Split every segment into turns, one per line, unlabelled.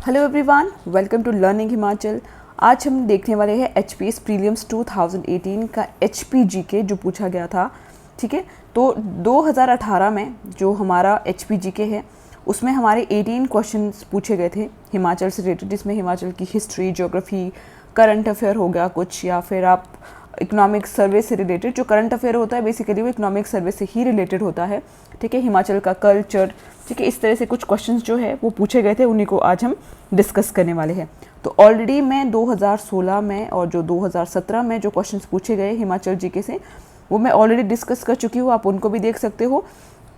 Hello everyone, welcome to learning Himachal. आज हम देखने वाले हैं एचपीएस प्रीलिम्स 2018 का एचपीजीके जो पूछा गया था। ठीक है, तो 2018 में जो हमारा एचपीजीके है उसमें हमारे 18 क्वेश्चंस पूछे गए थे हिमाचल से रिलेटेड, जिसमें हिमाचल की हिस्ट्री, ज्योग्राफी, करंट अफेयर हो गया कुछ, या फिर आप इकोनॉमिक सर्वे से रिलेटेड। जो करंट अफेयर होता है बेसिकली वो इकोनॉमिक सर्वे से ही रिलेटेड होता है। ठीक है, हिमाचल का कल्चर, ठीक है, इस तरह से कुछ क्वेश्चंस जो है वो पूछे गए थे, उन्हीं को आज हम डिस्कस करने वाले हैं। तो ऑलरेडी मैं 2016 में और जो 2017 में जो क्वेश्चंस पूछे गए हिमाचल जीके से वो मैं ऑलरेडी डिस्कस कर चुकी हूँ, आप उनको भी देख सकते हो।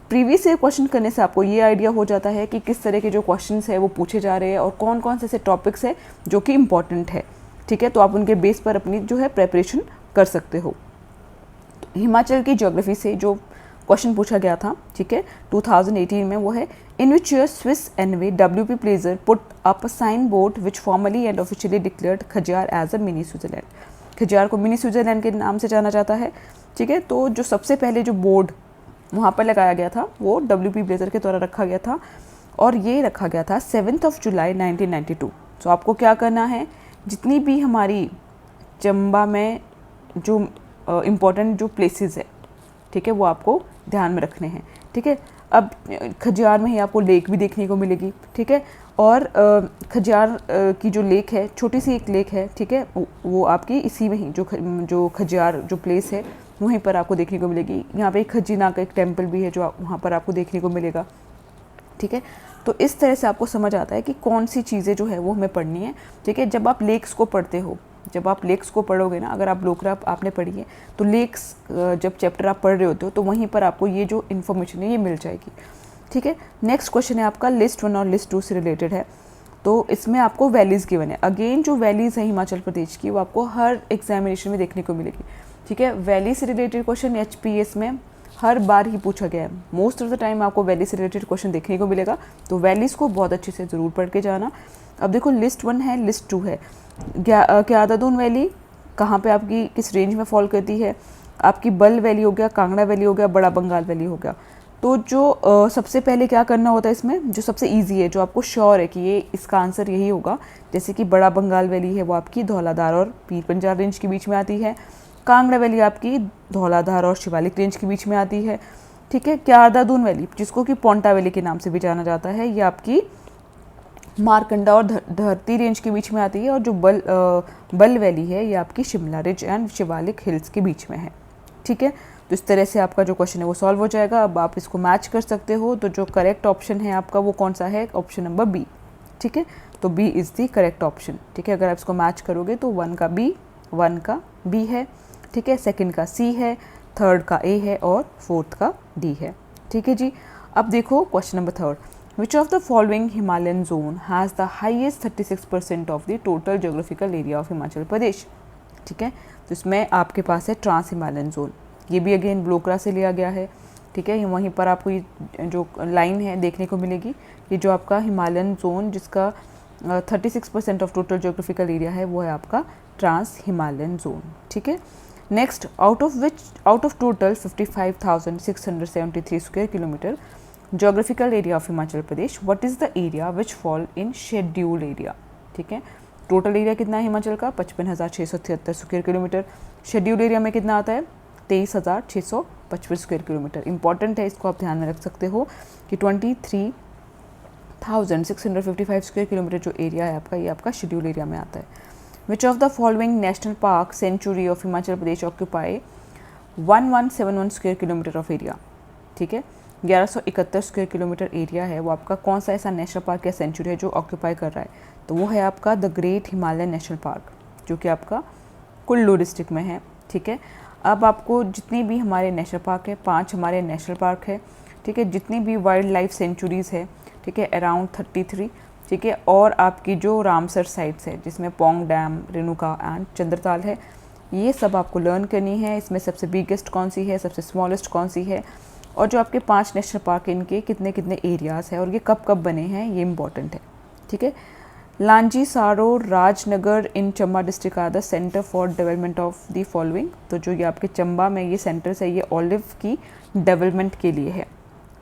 प्रीवियस ईयर क्वेश्चन करने से आपको ये आइडिया हो जाता है कि किस तरह के जो क्वेश्चंस है वो पूछे जा रहे हैं और कौन कौन से ऐसे टॉपिक्स है जो कि इम्पॉर्टेंट है। ठीक है, तो आप उनके बेस पर अपनी जो है प्रेपरेशन कर सकते हो। तो हिमाचल की ज्योग्राफी से जो क्वेश्चन पूछा गया था, ठीक है, 2018 में, वो है in which year Swiss envoy WP Blaser put up a sign board which formally and officially declared Khajjiar as a mini Switzerland. Khajjiar को मिनी स्विट्जरलैंड के नाम से जाना जाता है। ठीक है, तो जो सबसे पहले जो बोर्ड वहाँ पर लगाया गया था वो WP प्लेजर के द्वारा रखा गया था और ये रखा गया था 7 जुलाई 1992। तो आपको क्या करना है, जितनी भी हमारी चंबा में जो इम्पोर्टेंट जो प्लेसेस है, ठीक है, वो आपको ध्यान में रखने हैं। ठीक है, अब खजियार में ही आपको लेक भी देखने को मिलेगी। ठीक है, और खजियार की जो लेक है, छोटी सी एक लेक है, ठीक है, वो आपकी इसी में ही जो खजियार जो प्लेस है वहीं पर आपको देखने को मिलेगी। यहाँ पे खजीना का एक टेम्पल भी है जो वहाँ पर आपको देखने को मिलेगा। ठीक है, तो इस तरह से आपको समझ आता है कि कौन सी चीज़ें जो है वो हमें पढ़नी है। ठीक है, जब आप लेक्स को पढ़ते हो, जब आप लेक्स को पढ़ोगे ना, अगर आप लोकरा आपने पढ़ी है तो लेक्स जब चैप्टर आप पढ़ रहे होते हो तो वहीं पर आपको ये जो इन्फॉर्मेशन है ये मिल जाएगी। ठीक है, नेक्स्ट क्वेश्चन है आपका लिस्ट 1 और लिस्ट 2 से रिलेटेड है। तो इसमें आपको वैलीज़ गिवन है। अगेन जो वैलीज़ है हिमाचल प्रदेश की वो आपको हर एग्जामिनेशन में देखने को मिलेगी। ठीक है, वैली से रिलेटेड क्वेश्चन एचपीएस में हर बार ही पूछा गया है। मोस्ट ऑफ द टाइम आपको वैली से रिलेटेड क्वेश्चन देखने को मिलेगा, तो वैलीज़ को बहुत अच्छे से ज़रूर पढ़ के जाना। अब देखो लिस्ट 1 है, लिस्ट 2 है। क्यादादून वैली कहाँ पे आपकी किस रेंज में फॉल करती है, आपकी बल वैली हो गया, कांगड़ा वैली हो गया, बड़ा बंगाल वैली हो गया। तो जो सबसे पहले क्या करना होता है इसमें, जो सबसे इजी है, जो आपको श्योर है कि ये इसका आंसर यही होगा, जैसे कि बड़ा बंगाल वैली है वो आपकी धौलाधार और पीर पंजाल रेंज के बीच में आती है। कांगड़ा वैली आपकी धौलाधार और शिवालिक रेंज के बीच में आती है। ठीक है, क्यादादून वैली जिसको कि पोंटा वैली के नाम से भी जाना जाता है, ये आपकी मारकंडा और धरती रेंज के बीच में आती है। और जो बल वैली है ये आपकी Shimla ridge and Shivalik hills के बीच में है। ठीक है, तो इस तरह से आपका जो क्वेश्चन है वो सॉल्व हो जाएगा। अब आप इसको मैच कर सकते हो, तो जो करेक्ट ऑप्शन है आपका वो कौन सा है, ऑप्शन नंबर बी। ठीक है, तो B is the correct option. ठीक है, अगर आप इसको मैच करोगे तो 1 का बी, 1 का बी है। ठीक है, सेकंड का सी है, थर्ड का ए है और फोर्थ का डी है। ठीक है जी, अब देखो question number 3, Which of the following Himalayan zone has the highest 36% of the total geographical area of Himachal Pradesh. ठीक है, तो इसमें आपके पास है ट्रांस हिमालयन जोन, ये भी अगेन ब्लोकरा से लिया गया है। ठीक है, वहीं पर आपको ये जो लाइन है देखने को मिलेगी, ये जो आपका हिमालयन जोन जिसका 36% ऑफ टोटल जियोग्राफिकल एरिया है वो है आपका ट्रांस हिमालयन जोन। ठीक है, next, out of total 55,673 square kilometre Geographical area of Himachal Pradesh, what is the area which fall in scheduled area। ठीक है, टोटल एरिया कितना है हिमाचल का, 55,673 स्क्वायर किलोमीटर। शेड्यूल एरिया में कितना आता है, 23,655 स्क्वायर किलोमीटर। इंपॉर्टेंट है, इसको आप ध्यान में रख सकते हो कि 23,655 स्क्वायर किलोमीटर जो एरिया है आपका, ये आपका शेड्यूल एरिया में आता है। Which of the following national park sanctuary of Himachal Pradesh occupy 1171 square kilometer of area. ठीक है, 1171 स्क्वायर किलोमीटर एरिया है वो आपका कौन सा ऐसा नेशनल पार्क या सेंचुरी है जो ऑक्यूपाई कर रहा है, तो वो है आपका the great Himalayan national park, जो कि आपका कुल्लू डिस्ट्रिक्ट में है। ठीक है, अब आपको जितनी भी हमारे नेशनल पार्क है, 5 हमारे नेशनल पार्क है। ठीक है, जितनी भी वाइल्ड लाइफ सेंचुरीज़ है, ठीक है, अराउंड 33। ठीक है, और आपकी जो रामसर साइट्स है जिसमें पोंग डैम, रेणुका एंड चंद्रताल है, ये सब आपको लर्न करनी है। इसमें सबसे बिगेस्ट कौन सी है, सबसे स्मॉलेस्ट कौन सी है, और जो आपके 5 नेशनल पार्क हैं इनके कितने कितने एरियाज़ हैं और ये कब कब बने हैं, ये इंपॉर्टेंट है। ठीक है, Lanji Saro Rajnagar in Chamba district are the centre for development of the following. तो जो ये आपके चंबा में ये सेंटर्स है ये ऑलिव की डेवलपमेंट के लिए है।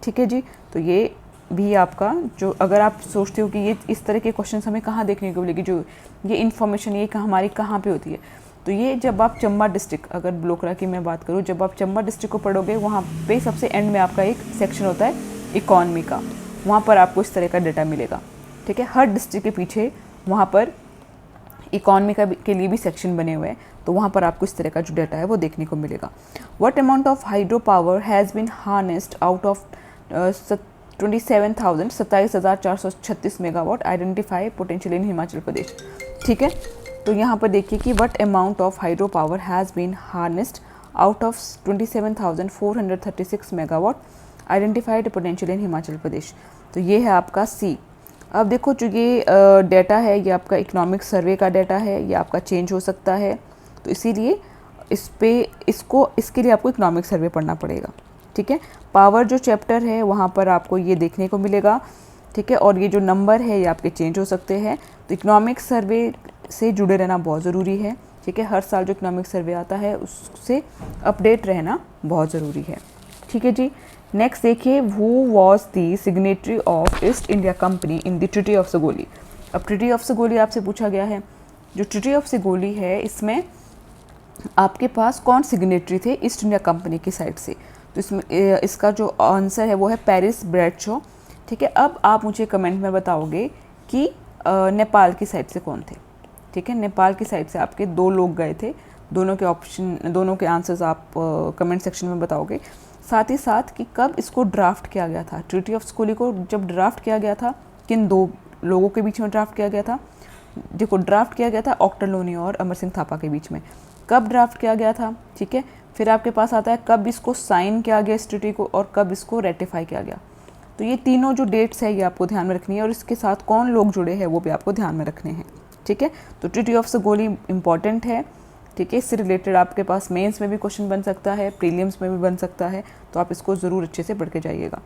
ठीक है जी, तो ये भी आपका जो, अगर आप सोचते हो कि ये इस तरह के क्वेश्चन हमें कहाँ देखने को मिलेगी, जो ये इन्फॉर्मेशन ये हमारी कहाँ पे होती है, तो ये जब आप चंबा डिस्ट्रिक्ट, अगर ब्लोकरा की मैं बात करूँ, जब आप चंबा डिस्ट्रिक्ट को पढ़ोगे वहाँ पे सबसे एंड में आपका एक सेक्शन होता है इकॉनमी का, वहाँ पर आपको इस तरह का डाटा मिलेगा। ठीक है, हर डिस्ट्रिक्ट के पीछे वहाँ पर इकॉनमी के लिए भी सेक्शन बने हुए हैं, तो वहाँ पर आपको इस तरह का जो डाटा है वो देखने को मिलेगा। What amount of hydro power has been harnessed out of 27,436 megawatt identify potential in Himachal Pradesh. ठीक है, तो यहाँ पर देखिए कि what amount of hydro power has been harnessed out of 27,436 megawatt identified potential in Himachal Pradesh, तो ये है आपका सी। अब देखो जो ये डाटा है ये आपका इकोनॉमिक सर्वे का डाटा है, ये आपका चेंज हो सकता है, तो इसीलिए इसके लिए आपको इकोनॉमिक सर्वे पढ़ना पड़ेगा। ठीक है, पावर जो चैप्टर है वहाँ पर आपको ये देखने को मिलेगा। ठीक है, और ये जो नंबर है ये आपके चेंज हो सकते हैं, तो इकोनॉमिक सर्वे से जुड़े रहना बहुत ज़रूरी है। ठीक है, हर साल जो इकोनॉमिक सर्वे आता है उससे अपडेट रहना बहुत ज़रूरी है। ठीक है जी, नेक्स्ट देखिए, who was the signatory of East India Company in the treaty of Sagauli. अब ट्रीटी ऑफ सगोली आपसे पूछा गया है। जो ट्रीटी ऑफ सगोली है इसमें आपके पास कौन सिग्नेटरी थे ईस्ट इंडिया कंपनी की साइड से, तो इसमें इसका जो आंसर है वो है पेरिस ब्रैडशॉ। ठीक है, अब आप मुझे कमेंट में बताओगे कि नेपाल की साइड से कौन थे। ठीक है, नेपाल की साइड से आपके 2 लोग गए थे, दोनों के आंसर्स आप कमेंट सेक्शन में बताओगे। साथ ही साथ कि कब इसको ड्राफ्ट किया गया था, ट्रीटी ऑफ सगोली को जब ड्राफ्ट किया गया था, किन 2 लोगों के बीच में ड्राफ्ट किया गया था। देखो ड्राफ्ट किया गया था ऑक्टर लोनी और अमर सिंह थापा के बीच में। कब ड्राफ्ट किया गया था, ठीक है, फिर आपके पास आता है कब इसको साइन किया गया इस ट्रीटी को, और कब इसको रेटिफाई किया गया। तो ये तीनों जो डेट्स है ये आपको ध्यान में रखनी है, और इसके साथ कौन लोग जुड़े हैं वो भी आपको ध्यान में रखने हैं। ठीक है, तो ट्रीटी ऑफ सगोली इंपॉर्टेंट है। ठीक है, इससे रिलेटेड आपके पास मेंस में भी क्वेश्चन बन सकता है, प्रीलिम्स में भी बन सकता है, तो आप इसको ज़रूर अच्छे से पढ़ के जाइएगा।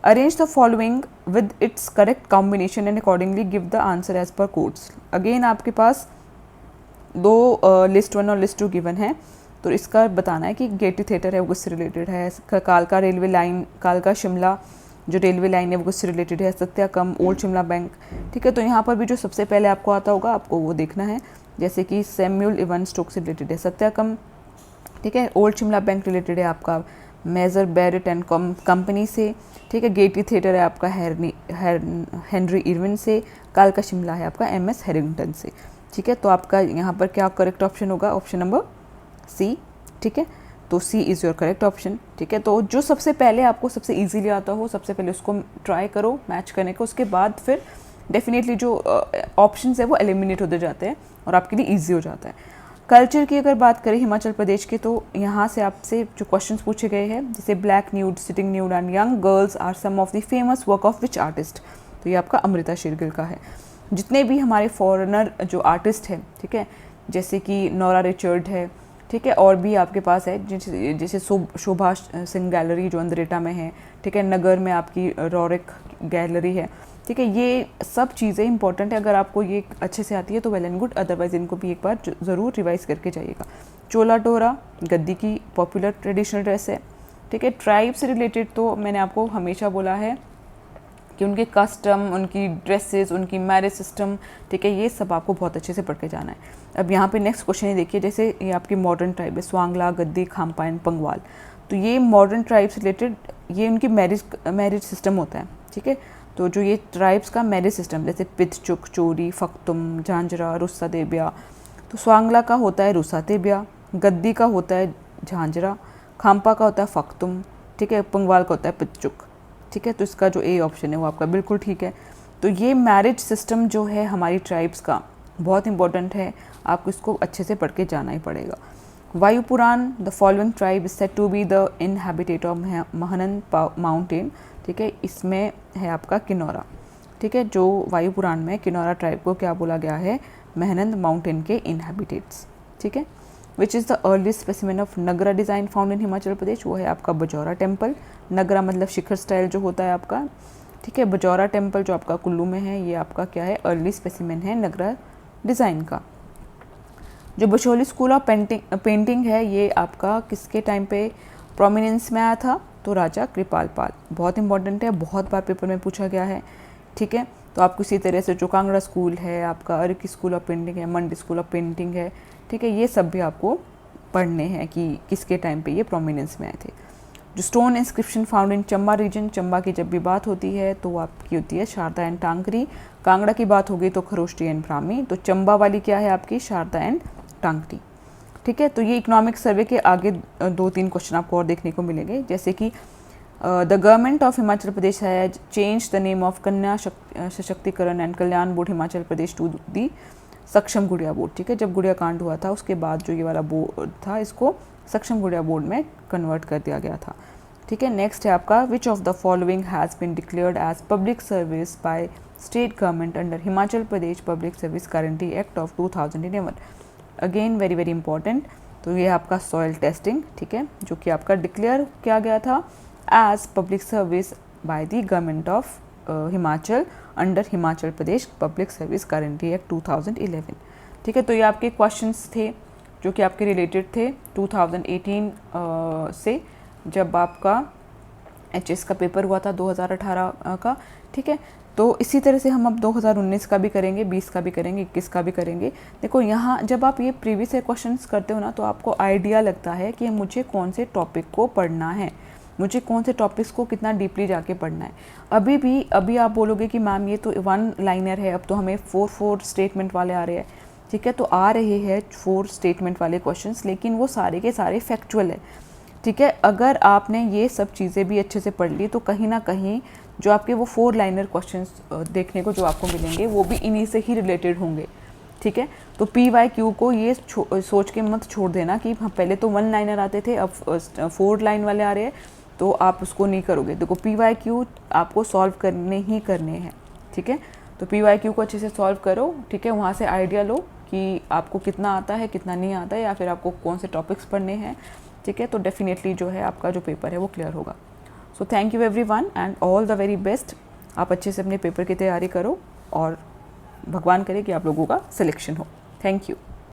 Arrange the following with its correct combination and accordingly give the answer as per codes. Again आपके पास 2 लिस्ट 1 और लिस्ट 2 गिवन है, तो इसका बताना है कि गेटी थिएटर है वो किससे रिलेटेड है, कालका रेलवे लाइन, कालका शिमला जो रेलवे लाइन है वो किससे रिलेटेड है, सत्याकम, ओल्ड शिमला बैंक। ठीक है, तो यहाँ पर भी जो सबसे पहले आपको आता होगा आपको वो देखना है, जैसे कि सैम्यूल इवन स्टोक से रिलेटेड है सत्याकम। ठीक है, ओल्ड शिमला बैंक रिलेटेड है आपका मेजर बैरेट एंड कंपनी से। ठीक है, गेटी थिएटर है आपका हेनरी इरविन से, कालका शिमला है आपका MS हैरिंगटन से। ठीक है, तो आपका यहाँ पर क्या करेक्ट ऑप्शन होगा, ऑप्शन नंबर सी। ठीक है, तो सी इज़ योर करेक्ट ऑप्शन। ठीक है, तो जो सबसे पहले आपको सबसे इजीली आता हो सबसे पहले उसको ट्राई करो मैच करने का, उसके बाद फिर डेफिनेटली जो ऑप्शंस है वो एलिमिनेट होते जाते हैं और आपके लिए ईजी हो जाता है। कल्चर की अगर बात करें हिमाचल प्रदेश की, तो यहाँ से आपसे जो क्वेश्चंस पूछे गए हैं, जैसे black nude, sitting nude and young girls are some of the famous work of which artist, तो ये आपका अमृता शेरगिल का है। जितने भी हमारे फॉरेनर जो आर्टिस्ट हैं, ठीक है, जैसे कि नोरा रिचर्ड है, ठीक है, और भी आपके पास है जैसे शोभा सिंह गैलरी जो अंद्रेटा में है, ठीक है, नगर में आपकी रॉरिक गैलरी है। ठीक है, ये सब चीज़ें इंपॉर्टेंट है, अगर आपको ये अच्छे से आती है तो वेल एंड गुड, अदरवाइज़ इनको भी एक बार ज़रूर रिवाइज करके जाइएगा। चोला टोरा गद्दी की पॉपुलर ट्रेडिशनल ड्रेस है। ठीक है, ट्राइब से रिलेटेड तो मैंने आपको हमेशा बोला है कि उनके कस्टम, उनकी ड्रेसेस, उनकी मैरिज सिस्टम, ठीक है, ये सब आपको बहुत अच्छे से पढ़ के जाना है। अब यहाँ पे नेक्स्ट क्वेश्चन ये देखिए, जैसे ये आपकी मॉडर्न ट्राइब है, स्वांगला, गद्दी, खाम्पा एंड पंगवाल, तो ये मॉडर्न ट्राइब से रिलेटेड ये उनकी मैरिज सिस्टम होता है। ठीक है, तो जो ये ट्राइब्स का मैरिज सिस्टम, जैसे पितचुक, चोरी, फक्तुम, झांझरा, रुस्सा देबिया, तो स्वांगला का होता है रुस्सा देबिया, गद्दी का होता है झांझरा, खाम्पा का होता है फक्तुम, ठीक है, पंगवाल का होता है पितचुक। ठीक है, तो इसका जो ए ऑप्शन है वो आपका बिल्कुल ठीक है। तो ये मैरिज सिस्टम जो है हमारी ट्राइब्स का बहुत इंपॉर्टेंट है, आपको इसको अच्छे से पढ़ के जाना ही पड़ेगा। Vayu Purana, the following tribe is said to be the inhabitant of Mahanand mountain. ठीक है, इसमें है आपका किन्नौरा। ठीक है, जो वायु पुराण में किन्नौरा ट्राइब को क्या बोला गया है, मेहनंद माउंटेन के इनहैबिटेट्स। ठीक है, which is the earliest specimen of Nagara design found in Himachal Pradesh, वो है आपका बजौरा टेम्पल। नगरा मतलब शिखर स्टाइल जो होता है आपका। ठीक है, बजौरा टेम्पल जो आपका कुल्लू में है, ये आपका क्या है, अर्ली स्पेसिमेन है नगरा डिज़ाइन का। जो बशोली स्कूल ऑफ पेंटिंग है, ये आपका किसके टाइम पे प्रोमिनेंस में आया था, तो राजा कृपाल पाल। बहुत इंपॉर्टेंट है, बहुत बार पेपर में पूछा गया है, ठीक है। तो आपको इसी तरह से जो कांगड़ा स्कूल है, आपका अर्की स्कूल ऑफ पेंटिंग है, मंडी स्कूल ऑफ पेंटिंग है, ठीक है, ये सब भी आपको पढ़ने हैं कि किसके टाइम पे ये प्रोमिनेंस में आए थे। जो stone inscription found in Chamba region, Chamba की जब भी बात होती है तो आपकी होती है शारदा एंड टांकरी। कांगड़ा की बात होगी तो खरोष्टी एंड ब्राह्मी। तो चंबा वाली क्या है आपकी, शारदा एंड टांकरी, ठीक है। तो ये इकोनॉमिक सर्वे के आगे 2-3 क्वेश्चन आपको और देखने को मिलेंगे, जैसे कि the government of Himachal Pradesh has change the name of Kanya Sashaktikaran and Kalyan board Himachal Pradesh to the Saksham Gudiya board, ठीक है। जब गुड़िया कांड हुआ था उसके बाद जो ये वाला बोर्ड था, इसको सक्षम गुड़िया बोर्ड में कन्वर्ट कर दिया गया था, ठीक है। नेक्स्ट है आपका, which of the following has been declared as public service by state government under Himachal Pradesh public service guarantee act of 2011। Again very very important. तो ये आपका सॉइल टेस्टिंग, ठीक है, जो कि आपका डिक्लेयर किया गया था as public service by the government of Himachal under Himachal Pradesh public service guarantee act 2011, ठीक है। तो ये आपके क्वेश्चंस थे जो कि आपके रिलेटेड थे 2018 से, जब आपका एचएस का पेपर हुआ था 2018 का, ठीक है। तो इसी तरह से हम अब 2019 का भी करेंगे, 20 का भी करेंगे, 21 का भी करेंगे। देखो यहाँ जब आप ये प्रीवियस क्वेश्चंस करते हो ना, तो आपको आइडिया लगता है कि मुझे कौन से टॉपिक को पढ़ना है, मुझे कौन से टॉपिक्स को कितना डीपली जाके पढ़ना है। अभी आप बोलोगे कि मैम ये तो 1 लाइनर है, अब तो हमें 4 स्टेटमेंट वाले आ रहे हैं, ठीक है। तो आ रहे हैं 4 स्टेटमेंट वाले क्वेश्चंस, लेकिन वो सारे के सारे फैक्चुअल है, ठीक है। अगर आपने ये सब चीज़ें भी अच्छे से पढ़ ली तो कहीं ना कहीं जो आपके वो 4 लाइनर क्वेश्चंस देखने को जो आपको मिलेंगे वो भी इन्हीं से ही रिलेटेड होंगे, ठीक है। तो PYQ को ये सोच के मत छोड़ देना कि हाँ पहले तो 1 लाइनर आते थे, अब 4 लाइन वाले आ रहे हैं, तो आप उसको नहीं करोगे। देखो PYQ आपको सॉल्व करने ही करने हैं, ठीक है। तो PYQ को अच्छे से सॉल्व करो, ठीक है। वहाँ से आइडिया लो कि आपको कितना आता है, कितना नहीं आता है, या फिर आपको कौन से टॉपिक्स पढ़ने हैं, ठीक है। तो डेफिनेटली जो है आपका जो पेपर है वो क्लियर होगा। So thank you everyone and all the very best. आप अच्छे से अपने पेपर की तैयारी करो और भगवान करे कि आप लोगों का सिलेक्शन हो। Thank you.